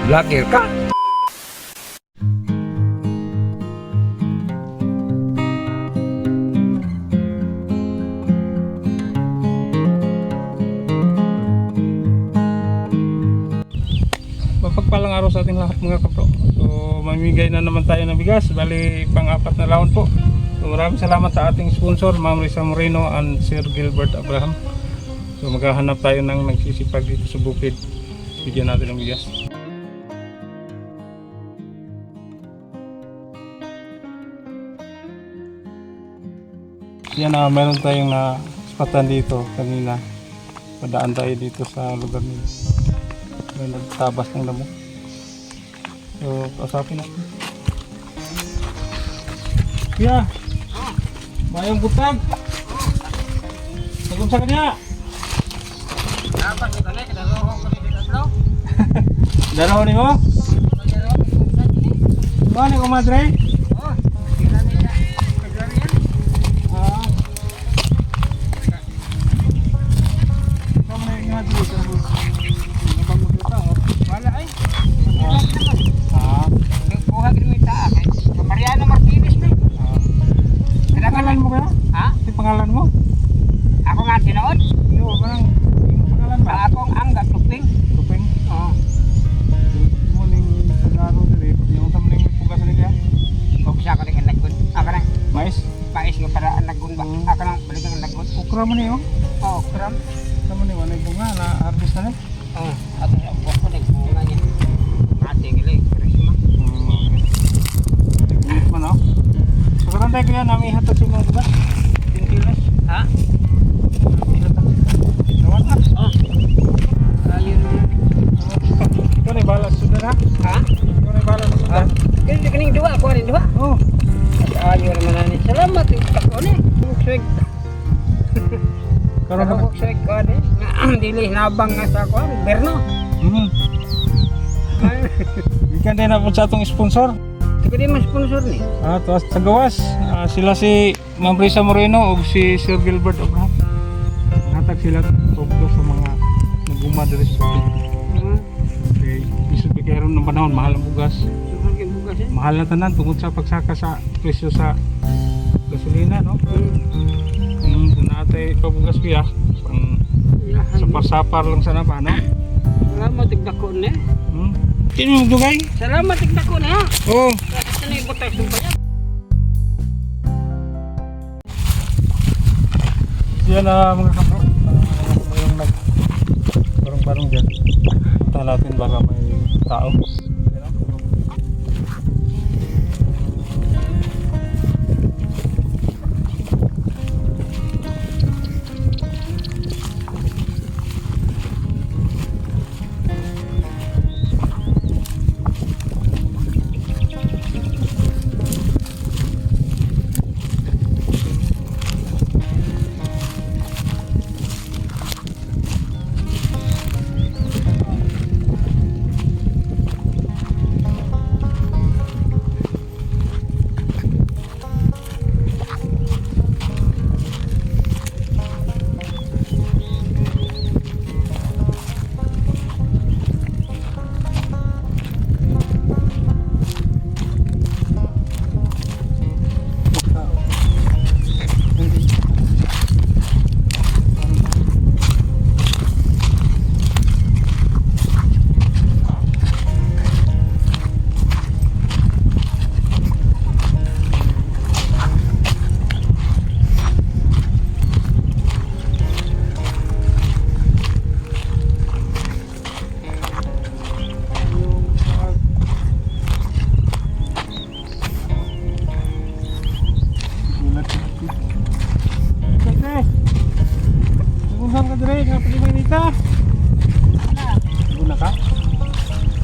Vlogger ka? Mapagpalang araw sa ating lahat mga kapro. So mamimigay na naman tayo ng bigas. Bali pang-apat na round po. So maraming salamat sa ating sponsor, Ma'am Risa Moreno and Sir Gilbert Abraham. So maghahanap tayo ng nagsisipag dito sa bukid. Bigyan natin ng bigas. Yan na, meron tayong na-spatan dito kanina. Padaan tayo dito sa lugar nila. May nagtabas ng lamok. So, kausapin natin. Kuya! Mayang butag! Sagom sa kanya! Dapat kita na, kadalaho ko dito tatlo. Daraho ni mo? Ano ko madre? Oh, sila nila. Kaglaro yan. Ah. Kamu na yung madre. Wala ay. Ah. Nagkuha din may taa. Sa Mariano Martinez na. Pangalan mo kaya? Ha? Ito pangalan mo? Ako nga tinood. Yo, parang yung pangalan ba? Akong angga, tuping. Tupeng. Oo. Mo ning pagaro diri, yung sa ning pugas ni kaya? Huwag siya ako rin ang naggun. Ako na, Mais. pais nga para ang naggun ba? Ako na, balik ang naggun. Okra mo niyo. Oo, kram. Sama ni wala bunga na harvest na ni. Oo, ako na, buwan ko nagbunga niya. Ate, gili, karisma. Nagbulit man no. So karon tayo kaya nami hatag sa mga bugas. 10 kilos. Ha? Nawan na. Oo. Ayun. Ikaw na balas sudah ha? Ha? Ikaw na balas Ha? sudah. Kaning dua, ako rin dua. Oh. Ayun naman na ni. Salamat, ako ni. Buksweg. Karon na. Buksweg ko ni. Dili nabang nga sa ako. Berno. Ikan din na po sa atong sponsor. Sige di mas sponsor ni. Tuwas sa gawas. Sila si Ma'am Risa Moreno o si Sir Gilbert Abraham. Hatag sila tugdo sa mga naguma diri sa bukid. Okay. Isip ko karon ng panahon mahal ang bugas. Suhan kay bukas eh. Mahal na tanan tungod sa pagsaka sa presyo sa gasolina, no? Kung natin pabugas kuya, pang sapar-sapar lang sana ba, no? Salamat tigdako ni. Sino yung dugay? Salamat tigdako ni ha. Oo. Kasi na ibutay sumpaya. Yan na mga kapro. Mayroong barong-barong dyan. Punta natin baka may tao.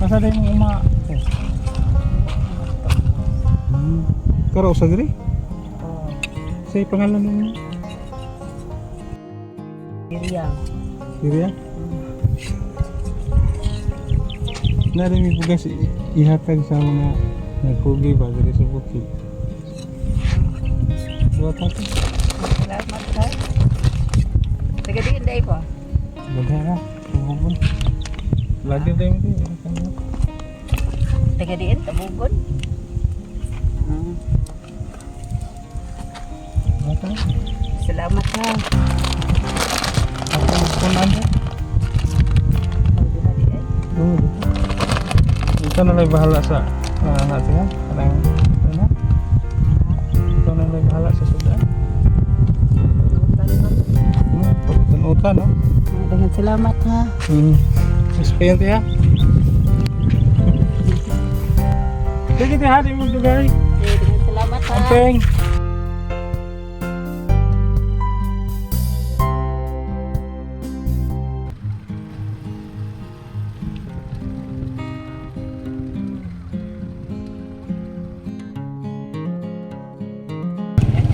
Kasa day mong uma. Karo sa diri? Say pangalan mo. Iriya. Iriya? Nari mi bugas ihatag sa mga nagpugi ba diri sa bukid. Buat ako. Salamat sa. Tagadiin day po. Bagara. Lagi tayo mo. taga diin, tabugon. Okay. Salamat ha. Ako punan mo. Oo. Ito na lang bahala sa natin ha. Kanang ano? Ito na lang bahala sa sudan. Pagtunutan no? Dengan selamat ha. Explain ya. Sige tayo hari mo dugay. Dengan selamat ha. Ampeng.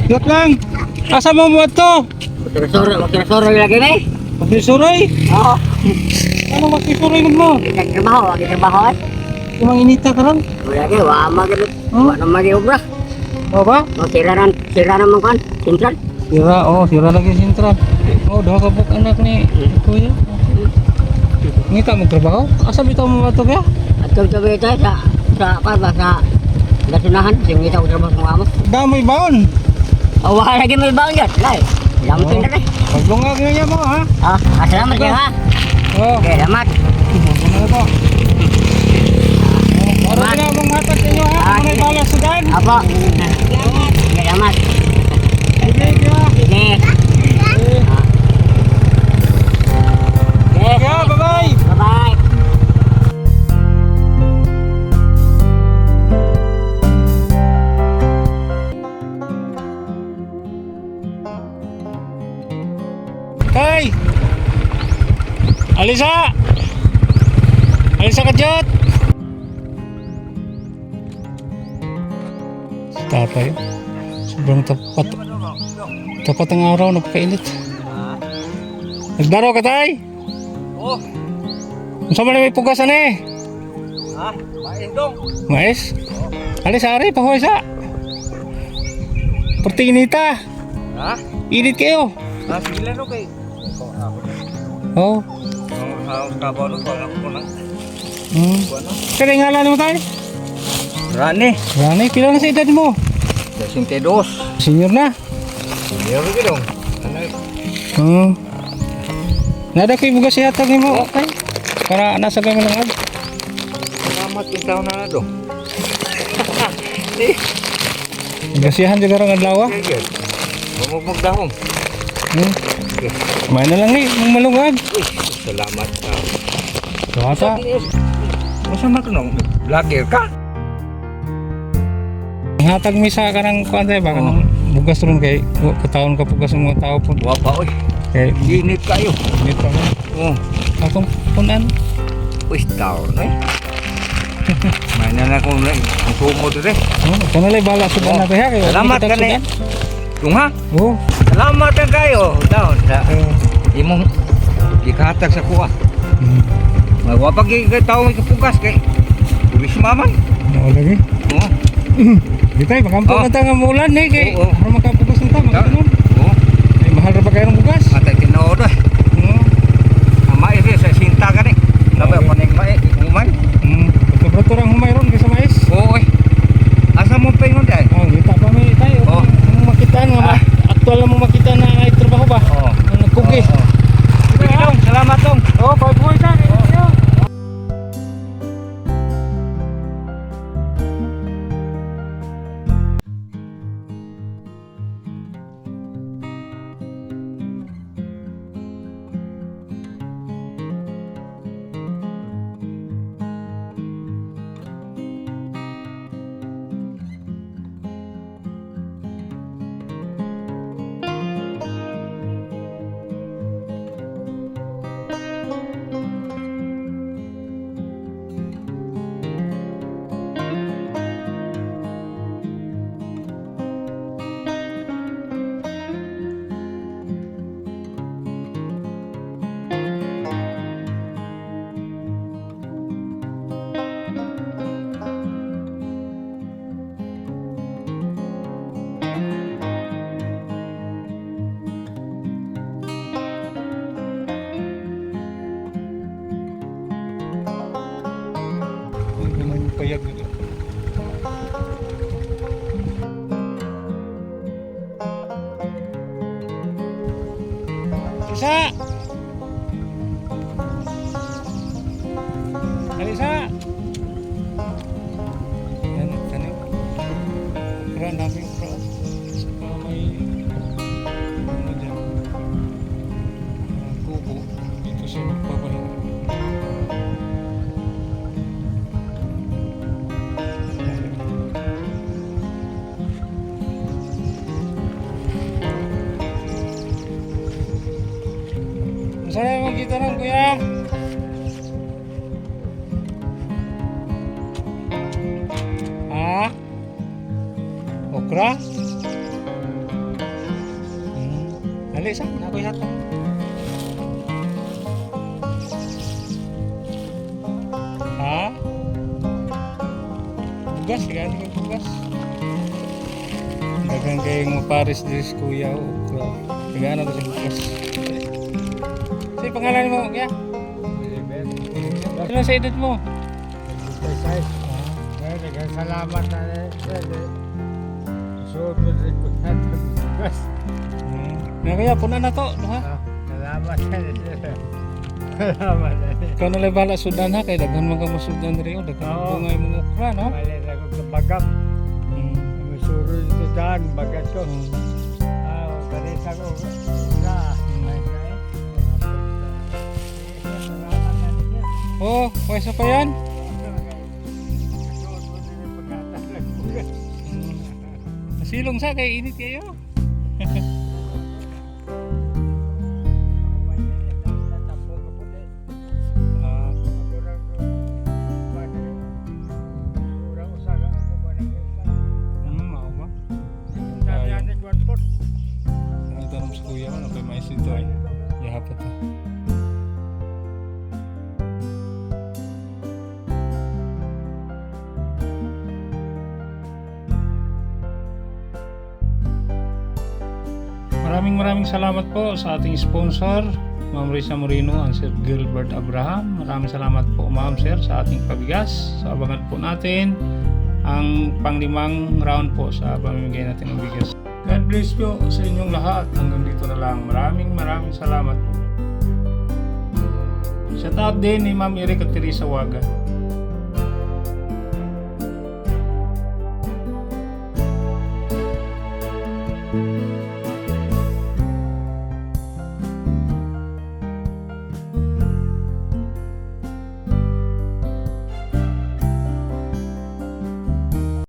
Yot lang. Asa mo mo to? Wakil-soro lagi nih. Pagsuroy. Oo. Ano makisuroy mo? Kita trabaho. Kumang inita ka lang. Wala ge, wa magid. Wa na magi obra. O ba? Sira naman kan. Sintral. Sira lagi sintral. Oh, daw ka buk anak ni kuya. Ngita mo trabaho? Asa bitaw mo ato kaya? Atau coba itu sa gasunahan sing kita trabaho mo amo. Damoy baon. Oh, wala lagi may bangyat. Lai. Lampin na. Paglungag na niya mo ha. Salamat ya ha. Oh, Okay, salamat. ano to? Oro na mong matag ninyo ha. Ano may balas sudan? Apa? Salamat. Salamat. Sige kaya. Sige. Kaya, bye-bye. Bye-bye. Tay! Alisa! Alisa Kadyot! Tatay. Sobrang tapat. Tapat ang araw, napakainit. Nagdaro ka, tay? Oh, Saan mo na may pugasan eh? ha? Maindong. Mais? Alis ari, pahuay sa. Pertinita. Ha? Init kayo. Sige lang okay. Oh. Ang kabaw ko lang ko na. Kaya ngalan mo tayo? Rani. Rani, pila na sa edad mo? 62. Senior na. Meron ka dong. Nada ko ibugas yata ni mo. Okay. Para nasa kami lang ag. Salamat yung taon na dong. Igasihan juga orang adlaw. Sige. Bumugmugdahom. Main na lang ni, mong malungag. Salamat ka. Kata. Masa makanong vlogger ka? Hatag misa ka ng kuan tayo ba kanang bugas ron kay kataon ka pugas ng mga tao po. Wapa oy. Kay Init kayo. dito mo. Oh, Atong punan. uy taon eh. May na ko na ang sumod rin. Kanalay bala sudan na kaya kayo. Salamat ka na. Tungha. Oh. Salamat ka kayo. Daon sa imong gikahatag sa kuha. Wapa gi tao may kapugas kay tulis maman. Ano lagi? Oh. Ditay makampo na ta nga mulan ni kay Oo. para makapugas na ta magtunon. Oh. Ay mahal ra ba kayo ng bugas? Matay tinood eh. Ama ire sa sinta ka ni. Labi pa ning mae umay. Betul-betul orang humay ron kaysa mais. Oo eh. Asa mo pingon dai? Oh, kita pa may tayo. Oh. Ang makitaan nga aktual na mo makita na ay trabaho ba? Oo. Ang nagkugi. Sige dong, salamat dong. Oh, pag-buhay sa akin. payag dito. Isa! Alisa! Yan, tanim. Okra, daming okra. Saka may ano dyan. Kubo. Dito siya magpapahinga. Masaya magkita lang, kuya. Ha? Okra? Dali, sa? Nakoy hata. Ha? Bugas, gani ka bugas. Dagang kayong maparis din si kuya. Okra. Gana to si bugas. Sige, pangalan mo, kuya? Ilan sa edad mo? Salamat na suot mo rin ko natin. Nga kaya, puna na to, no, ha? Salamat na Salamat na Ikaw na lang bala sudan ha, kaya daghan mga masudan rin, daghan Oo. mga mong okra, no? Malit ako sa bagam. Masuro ito daan, bagat ko. Galit ako. Wala. Salamat na niya. Oh, pwesa pa yan? Suot mo rin yung pagkatalag. Masilong sa, kaya init kayo. Ah, mao ba? Ang tanong sa kuya, ano kay mais ito ay? Yahapot to. Maraming salamat po sa ating sponsor, Ma'am Risa Moreno and Sir Gilbert Abraham. Maraming salamat po, Ma'am Sir, sa ating pabigas. So, abangan po natin ang panglimang round po sa pamimigay natin ng bigas. God bless po sa inyong lahat. Hanggang dito na lang. Maraming salamat po. Shout out din ni Ma'am Eric at Teresa Waga.